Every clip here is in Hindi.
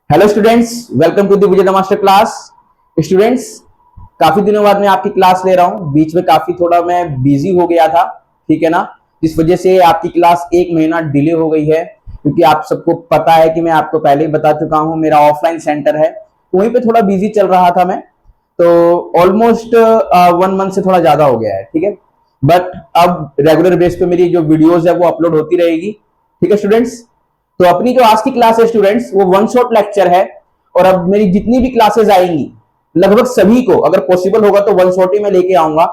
Hello students, welcome to the Vijay master class. Students, काफी दिनों बाद मैं आपकी क्लास ले रहा हूं। बीच में काफी थोड़ा मैं बिजी हो गया था, ठीक है ना। इस वजह से आपकी क्लास एक महीना डिले हो गई है, क्योंकि आप सबको पता है कि मैं आपको पहले ही बता चुका हूं, मेरा ऑफलाइन सेंटर है, वहीं पे थोड़ा बिजी चल रहा था मैं। तो ऑलमोस्ट 1 मंथ से थोड़ा ज्यादा हो गया है, ठीक है। बट अब रेगुलर बेस पे मेरी जो वीडियोज है वो अपलोड होती रहेगी, ठीक है स्टूडेंट्स। तो अपनी जो आज की क्लास है स्टूडेंट्स, वो वन शॉट लेक्चर है। और अब मेरी जितनी भी क्लासेस आएंगी, लगभग सभी को अगर पॉसिबल होगा तो वन शॉट ही मैं लेके आऊंगा,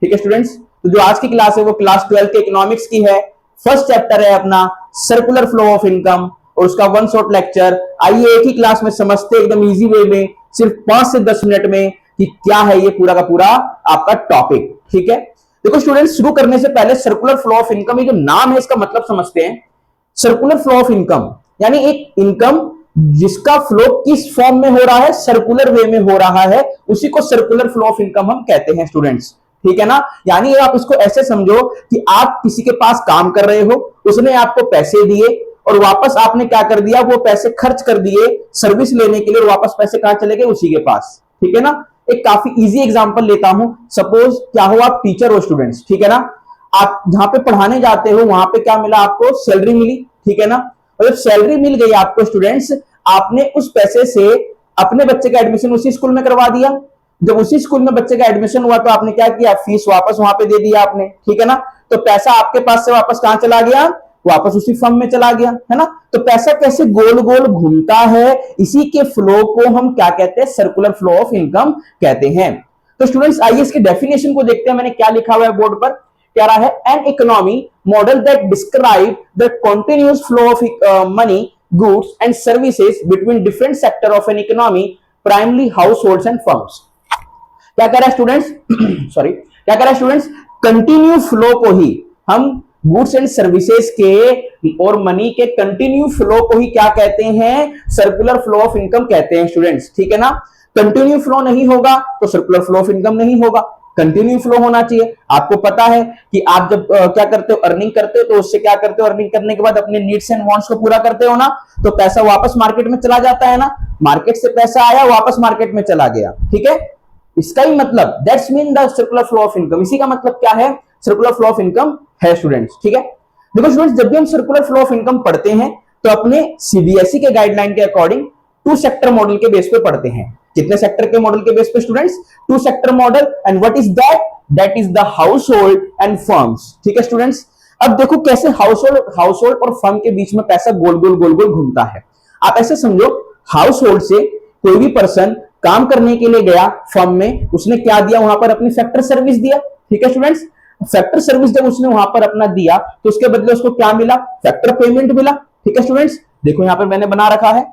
ठीक है स्टूडेंट्स। तो जो आज की क्लास है वो क्लास 12 के इकोनॉमिक्स की है। फर्स्ट चैप्टर है अपना सर्कुलर फ्लो ऑफ इनकम, और उसका वन शॉट लेक्चर। आइए एक ही क्लास में समझते एकदम इजी वे में, सिर्फ 5 से 10 मिनट में, कि क्या है ये पूरा का पूरा आपका टॉपिक, ठीक है। देखो स्टूडेंट्स, शुरू करने से पहले सर्कुलर फ्लो ऑफ इनकम, ये जो नाम है इसका मतलब समझते हैं। सर्कुलर फ्लो ऑफ इनकम यानी एक इनकम जिसका फ्लो किस फॉर्म में हो रहा है, सर्कुलर वे में हो रहा है, उसी को सर्कुलर फ्लो ऑफ इनकम हम कहते हैं स्टूडेंट्स, ठीक है ना। यानी आप इसको ऐसे समझो कि आप किसी के पास काम कर रहे हो, उसने आपको पैसे दिए और वापस आपने क्या कर दिया, वो पैसे खर्च कर दिए सर्विस लेने के लिए, और वापस पैसे कहां चले गए, उसी के पास, ठीक है ना। एक काफी इजी एग्जांपल लेता हूं। सपोज क्या हो, आप टीचर हो स्टूडेंट्स, ठीक है ना। आप जहां पे पढ़ाने जाते हो वहां पे क्या मिला आपको, सैलरी मिली, ठीक है ना। और जब सैलरी मिल गई आपको स्टूडेंट्स, आपने उस पैसे से अपने बच्चे का एडमिशन उसी स्कूल में करवा दिया। जब उसी स्कूल में बच्चे का एडमिशन हुआ तो आपने क्या किया, फीस वापस वहां पे दे दिया आपने, ठीक है ना। तो पैसा आपके पास से वापस कहां चला गया, वापस उसी फर्म में चला गया, है ना। तो पैसा कैसे गोल गोल घूमता है, इसी के फ्लो को हम क्या कहते हैं, सर्कुलर फ्लो ऑफ इनकम कहते हैं। तो स्टूडेंट्स आइए इसके डेफिनेशन को देखते हैं। मैंने क्या लिखा हुआ है बोर्ड पर, कह रहा है an economy model that describe the continuous flow of money, goods and services between different sector of an economy, primary house holds and firms. क्या कह रहा है स्टूडेंट्स सॉरी क्या कह रहा है स्टूडेंट्स, कंटिन्यू फ्लो को ही हम गुड्स एंड सर्विसेज के और मनी के कंटिन्यू फ्लो को ही क्या कहते हैं, सर्कुलर फ्लो ऑफ इनकम कहते हैं स्टूडेंट्स, ठीक है ना। कंटिन्यू फ्लो नहीं होगा तो सर्कुलर फ्लो ऑफ इनकम नहीं होगा, कंटिन्यू फ्लो होना चाहिए। आपको पता है कि आप जब क्या करते हो, अर्निंग करते हो, तो उससे क्या करते हो, अर्निंग करने के बाद अपने नीड्स एंड वांट्स को पूरा करते हो ना, तो पैसा वापस मार्केट में चला जाता है ना। मार्केट से पैसा आया, वापस मार्केट में चला गया, ठीक है। इसका ही मतलब that's mean the circular flow of income. इसी का मतलब क्या है, सर्कुलर फ्लो ऑफ इनकम है स्टूडेंट्स, ठीक है। देखो स्टूडेंट्स, जब भी हम सर्कुलर फ्लो ऑफ इनकम पढ़ते हैं तो अपने सीबीएसई के गाइडलाइन के अकॉर्डिंग 2 सेक्टर मॉडल के बेस पे पढ़ते हैं। कितने सेक्टर के मॉडल के बेस पे students, 2 sector model. And what is that, that is the house hold and firms, ठीक है स्टूडेंट्स। अब देखो कैसे हाउस होल्ड और फर्म के बीच में पैसा गोल गोल घूमता है। आप ऐसे समझो, हाउस होल्ड से कोई भी पर्सन काम करने के लिए गया फर्म में, उसने क्या दिया वहां पर, अपनी फैक्टर सर्विस दिया, ठीक है स्टूडेंट्स। फैक्टर सर्विस जब उसने वहां पर अपना दिया तो उसके बदले उसको क्या मिला, फैक्टर पेमेंट मिला, ठीक है स्टूडेंट्स। देखो यहां पर मैंने बना रखा है,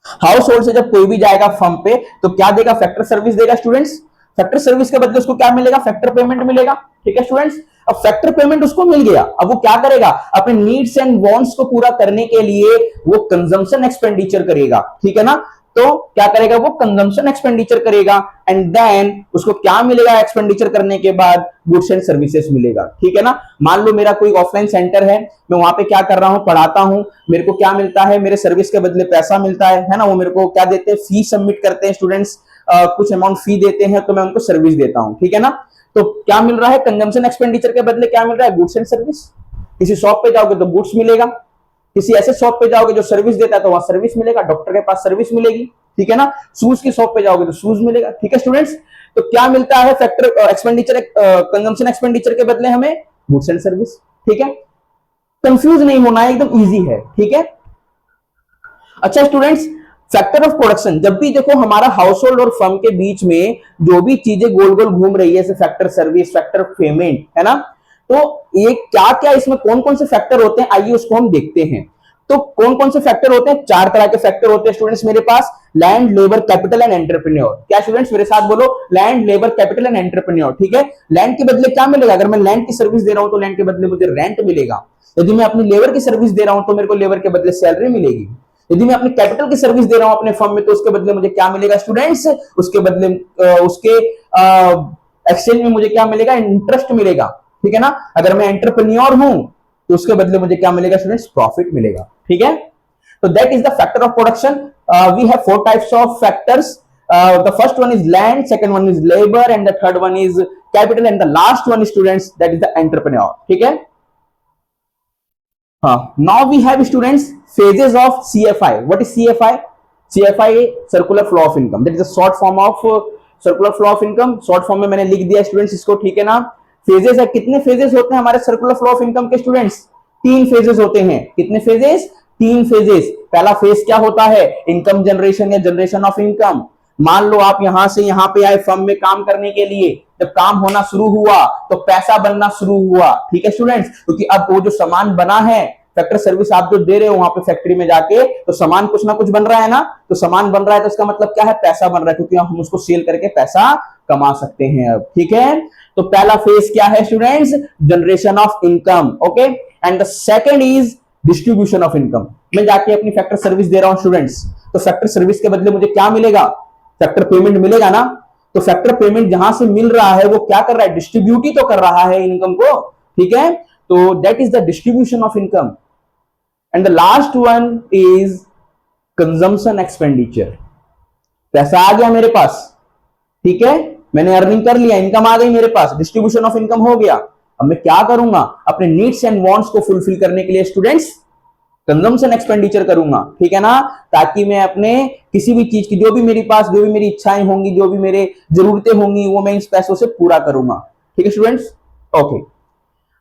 हाउस होल्ड से जब कोई भी जाएगा फर्म पे तो क्या देगा, फैक्टर सर्विस देगा स्टूडेंट्स। फैक्टर सर्विस के बदले उसको क्या मिलेगा, फैक्टर पेमेंट मिलेगा, ठीक है स्टूडेंट्स। अब फैक्टर पेमेंट उसको मिल गया, अब वो क्या करेगा, अपने नीड्स एंड वांट्स को पूरा करने के लिए वो कंजम्पशन एक्सपेंडिचर करेगा, ठीक है ना। तो क्या करेगा, वो कंजम्पशन एक्सपेंडिचर करेगा, एंड देन उसको क्या मिलेगा, एक्सपेंडिचर करने के बाद गुड्स एंड सर्विसेज मिलेगा, ठीक है ना। मान लो मेरा कोई ऑफलाइन सेंटर है, मैं वहां पे क्या कर रहा हूं, पढ़ाता हूं, मेरे को क्या मिलता है, मेरे सर्विस के बदले पैसा मिलता है ना। वो मेरे को क्या देते हैं, फी सबमिट करते हैं स्टूडेंट्स, कुछ अमाउंट फी देते हैं, तो मैं उनको सर्विस देता हूं, ठीक है ना। तो क्या मिल रहा है, कंजम्पशन एक्सपेंडिचर के बदले क्या मिल रहा है, गुड्स एंड सर्विस। किसी शॉप पे जाओगे तो गुड्स मिलेगा, किसी ऐसे शॉप पे जाओगे जो सर्विस देता है तो वहां सर्विस मिलेगा, डॉक्टर के पास सर्विस मिलेगी, ठीक है ना। शूज की शॉप पे जाओगे तो शूज मिलेगा, ठीक है स्टूडेंट्स। तो क्या मिलता है, फैक्टर एक्सपेंडिचर, कंजम्पशन एक्सपेंडिचर के बदले हमें गुड्स एंड सर्विस, ठीक है। कंफ्यूज नहीं होना है, एकदम इजी है, ठीक है। अच्छा स्टूडेंट्स, फैक्टर ऑफ प्रोडक्शन, जब भी देखो हमारा हाउस होल्ड और फर्म के बीच में जो भी चीजें गोल गोल घूम रही है, जैसे फैक्टर सर्विस, फैक्टर पेमेंट, है ना। तो ये क्या क्या, इसमें कौन कौन से फैक्टर होते हैं, आइए उसको हम देखते हैं। तो कौन कौन से फैक्टर होते हैं, 4 तरह के फैक्टर होते हैं स्टूडेंट्स मेरे पास। Land, labour, capital and entrepreneur. क्या स्टूडेंट्स, मेरे साथ बोलो, land, labour, capital and entrepreneur, ठीक है। लैंड के बदले क्या मिलेगा, अगर मैं लैंड की सर्विस दे रहा हूं तो लैंड के बदले मुझे रेंट मिलेगा। यदि मैं अपनी लेबर की सर्विस दे रहा हूं तो मेरे को लेबर के बदले सैलरी मिलेगी। यदि मैं अपने कैपिटल की सर्विस दे रहा हूं अपने फर्म में तो उसके बदले मुझे क्या मिलेगा स्टूडेंट्स, उसके बदले उसके एक्सचेंज में मुझे क्या मिलेगा, इंटरेस्ट मिलेगा, ठीक है ना। अगर मैं एंटरप्रेन्योर हूं तो उसके बदले मुझे क्या मिलेगा स्टूडेंट्स, प्रॉफिट मिलेगा, ठीक है। तो that is the factor of production. We have four types of factors. The first one is land, second one is labor, and the third one is capital, and the last one, students, that is the entrepreneur. ठीक है. Now we have, students, phases of CFI. What is CFI? CFI, circular flow of income. That is a short form of circular flow of income. Short form में मैंने लिख दिया students इसको. ठीक है ना. Phases है. कितने phases होते हैं हमारे circular flow of income के students? 3 phases होते हैं. कितने phases? 3 phases. पहला phase क्या होता है? Income generation या generation of income. मान लो आप यहां से यहां पे आए फर्म में काम करने के लिए. जब काम होना शुरू हुआ तो पैसा बनना शुरू हुआ. ठीक है स्टूडेंट्स. क्योंकि अब वो जो सामान बना है, फैक्टर सर्विस आप जो दे रहे हो वहां पे फैक्ट्री में जाके, तो सामान कुछ ना कुछ बन रहा है ना. तो सामान बन रहा है तो इसका मतलब क्या है? पैसा बन रहा है, क्योंकि हम उसको सेल करके पैसा कमा सकते हैं अब. ठीक है. तो पहला फेज क्या है students? Generation of income. Okay. And the second is distribution of income. मैं जाके अपनी फैक्टर सर्विस दे रहा हूं स्टूडेंट्स, तो फैक्टर सर्विस के बदले मुझे क्या मिलेगा? फैक्टर पेमेंट मिलेगा ना. तो फैक्टर पेमेंट जहां से मिल रहा है वो क्या कर रहा है? डिस्ट्रीब्यूट ही तो कर रहा है इनकम को. ठीक है. तो that is the distribution of income. And the last one is consumption expenditure. पैसा आ गया मेरे पास. ठीक है. मैंने अर्निंग कर लिया, इनकम आ गई मेरे पास, डिस्ट्रीब्यूशन ऑफ इनकम हो गया. अब मैं क्या करूंगा? अपने नीड्स एंड वांट्स को फुलफिल करने के लिए स्टूडेंट्स कंजम्पशन एक्सपेंडिचर करूंगा. ठीक है ना. ताकि मैं अपने किसी भी चीज की, जो भी मेरे पास, जो भी मेरी इच्छाएं होंगी, जो भी मेरे जरूरतें होंगी, वो मैं इन पैसों से पूरा करूंगा. ठीक है स्टूडेंट्स. ओके.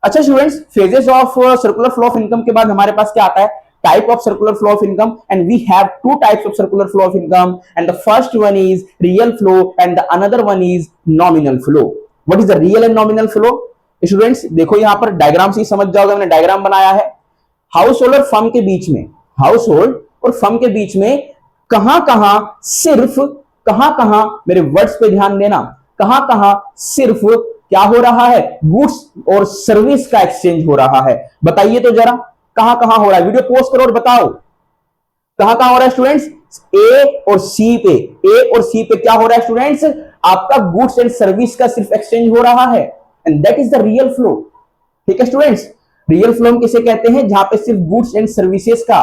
अच्छा students, phases of circular flow of income के बाद हमारे पास क्या आता है? Type of circular flow of income. And we have 2 types of circular flow of income. And the first one is real flow and the another one is nominal flow. What is the real and nominal flow? Students देखो यहां पर डायग्राम से ही समझ जाओगे. मैंने डायग्राम बनाया है. हाउस होल्ड और फर्म के बीच में, हाउस होल्ड और फर्म के बीच में कहां कहां मेरे वर्ड्स पे ध्यान देना, कहां कहां सिर्फ क्या हो रहा है? गुड्स और सर्विस का एक्सचेंज हो रहा है. बताइए तो जरा कहां कहां हो रहा है? वीडियो पोस्ट करो और बताओ कहां कहां हो रहा है स्टूडेंट्स? ए और सी पे. ए और सी पे क्या हो रहा है स्टूडेंट्स? आपका गुड्स एंड सर्विस का सिर्फ एक्सचेंज हो रहा है. And that is the real flow. ठीक है स्टूडेंट्स. रियल फ्लो हम किसे कहते हैं? जहां पे सिर्फ गुड्स एंड सर्विसेज का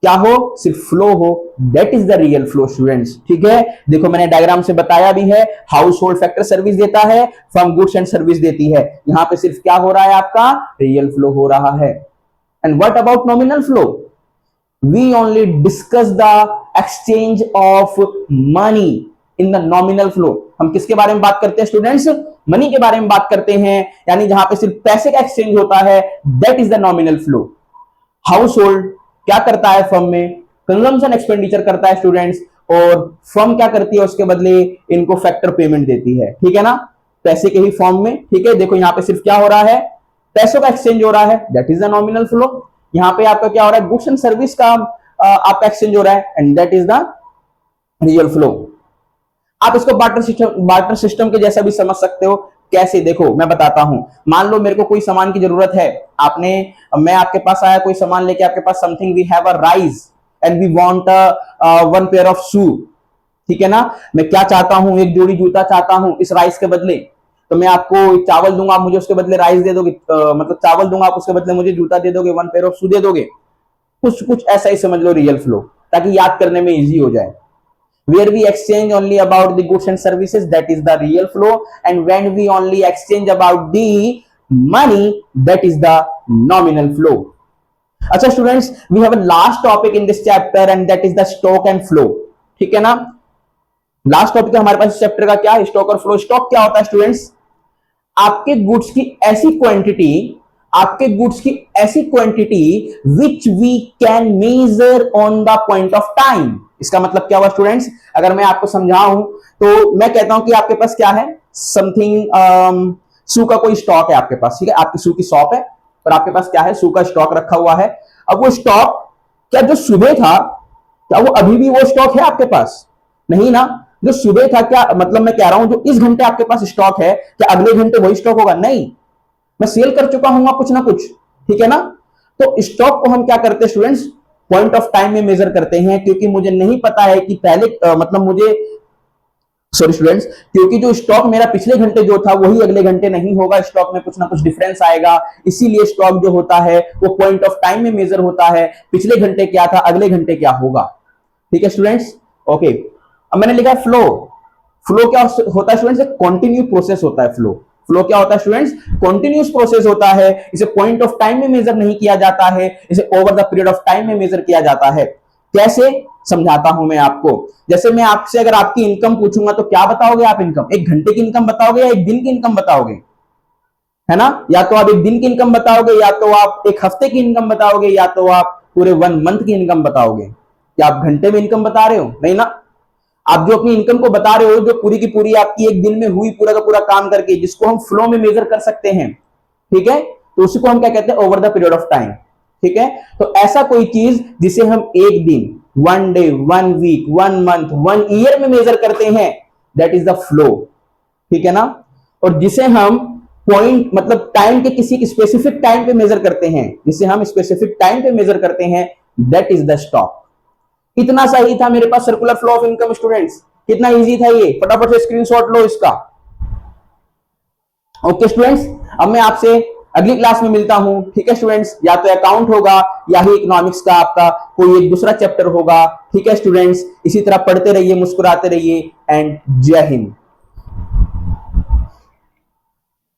क्या हो? सिर्फ फ्लो हो. That is the real flow students. ठीक है. देखो मैंने डायग्राम से बताया भी है. हाउस होल्ड फैक्टर सर्विस देता है, फर्म गुड्स एंड सर्विस देती है. यहां पे सिर्फ क्या हो रहा है? आपका रियल फ्लो हो रहा है. And what about nominal flow? We only discuss the exchange of money in the nominal flow. हम किसके बारे में बात करते हैं स्टूडेंट्स? मनी के बारे में बात करते हैं. यानी जहां पे सिर्फ पैसे का एक्सचेंज होता है, that is the nominal flow. House hold क्या करता है फर्म में? कंजम्पशन एक्सपेंडिचर करता है स्टूडेंट्स. और फर्म क्या करती है उसके बदले? इनको फैक्टर पेमेंट देती है. ठीक है ना. पैसे के ही फॉर्म में. ठीक है. देखो यहां पे सिर्फ क्या हो रहा है? पैसों का एक्सचेंज हो रहा है. That is the nominal flow. यहां पे आपका क्या हो रहा है? गुड्स एंड सर्विस का आपका एक्सचेंज हो रहा है. And that is the real flow. आप इसको बार्टर सिस्टम के जैसा भी समझ सकते हो. कैसे? देखो मैं बताता हूं. मान लो मेरे को कोई सामान की जरूरत है. मैं आपके पास आया कोई सामान लेके आपके पास. Something we have a rice and we want one pair of shoe. ठीक है ना. मैं क्या चाहता हूं? एक जोड़ी जूता चाहता हूं इस राइस के बदले. तो मैं आपको चावल दूंगा, आप मुझे उसके बदले राइस दे दोगे. मतलब चावल दूंगा, आप उसके बदले मुझे जूता दे दोगे, वन पेयर ऑफ शू दे दोगे. कुछ ऐसा ही समझ लो रियल फ्लो, ताकि याद करने में इजी हो जाए. Where we exchange only about the goods and services, that is the real flow. And when we only exchange about the money, that is the nominal flow. अच्छा students, we have a last topic in this chapter and that is the stock and flow. ठीक है ना. लास्ट टॉपिक हमारे पास इस चैप्टर का क्या है? स्टॉक और फ्लो. स्टॉक क्या होता है स्टूडेंट्स? आपके गुड्स की ऐसी क्वांटिटी, आपके गुड्स की ऐसी quantity which we can measure on the point of time. इसका मतलब क्या हुआ स्टूडेंट्स? अगर मैं आपको समझाऊं तो मैं कहता हूं कि आपके पास क्या है? समथिंग शू का कोई स्टॉक है आपके पास. ठीक है. आपकी शू की शॉप है और आपके पास क्या है? शू का स्टॉक रखा हुआ है. अब वो स्टॉक क्या जो सुबह था, क्या वो अभी भी वो स्टॉक है आपके पास? नहीं ना. जो सुबह था, क्या मतलब मैं कह रहा हूं जो इस घंटे आपके पास स्टॉक है, क्या अगले घंटे वही स्टॉक होगा? नहीं. मैं सेल कर चुका हूं कुछ ना कुछ. ठीक है ना. तो स्टॉक को हम क्या करते हैं स्टूडेंट्स? पॉइंट ऑफ टाइम में मेजर करते हैं. क्योंकि मुझे नहीं पता है कि पहले मतलब मुझे सॉरी स्टूडेंट्स, क्योंकि जो स्टॉक मेरा पिछले घंटे जो था वही अगले घंटे नहीं होगा, स्टॉक में कुछ ना कुछ डिफरेंस आएगा, इसीलिए स्टॉक जो होता है वो पॉइंट ऑफ टाइम में मेजर होता है, पिछले घंटे क्या था अगले घंटे क्या होगा। ठीक है स्टूडेंट्स, ओके। अब मैंने लिखा फ्लो। फ्लो क्या होता है स्टूडेंट्स? कॉन्टिन्यू प्रोसेस होता है फ्लो। फ्लो क्या होता है स्टूडेंट्स? कॉन्टिन्यूस प्रोसेस होता है, इसे पॉइंट ऑफ टाइम में मेजर नहीं किया जाता है, इसे over the period of time में मेजर किया जाता है। कैसे समझाता हूं मैं आपको। जैसे मैं आपसे अगर आपकी इनकम पूछूंगा तो क्या बताओगे आप? इनकम एक घंटे की इनकम बताओगे या एक दिन की इनकम बताओगे? है ना, या तो आप एक दिन की इनकम बताओगे, या तो आप एक हफ्ते की इनकम बताओगे, या तो आप पूरे 1 मंथ की इनकम बताओगे। क्या आप घंटे में इनकम बता रहे हो? नहीं ना। आप जो अपनी इनकम को बता रहे हो, जो पूरी की पूरी आपकी एक दिन में हुई पूरा का पूरा काम करके, जिसको हम फ्लो में मेजर कर सकते हैं, ठीक है, तो उसी को हम क्या कहते हैं? Over the period of time. ठीक है, तो ऐसा कोई चीज जिसे हम एक दिन, 1 डे, 1 वीक, 1 मंथ, 1 ईयर में मेजर करते हैं, दैट इज द फ्लो। ठीक है ना। और जिसे हम पॉइंट मतलब टाइम के किसी स्पेसिफिक टाइम पे मेजर करते हैं, जिसे हम स्पेसिफिक टाइम पे मेजर करते हैं, दैट इज द स्टॉक। इतना सही था मेरे पास circular flow of income students. कितना इजी था ये, फटाफट से स्क्रीनशॉट लो इसका। ओके स्टूडेंट्स, अब मैं आपसे अगली क्लास में मिलता हूं। ठीक है स्टूडेंट्स, या तो अकाउंट होगा या ही इकोनॉमिक्स का आपका कोई एक दूसरा चैप्टर होगा। ठीक है स्टूडेंट्स, इसी तरह पढ़ते रहिए, मुस्कुराते रहिए, एंड जय हिंद।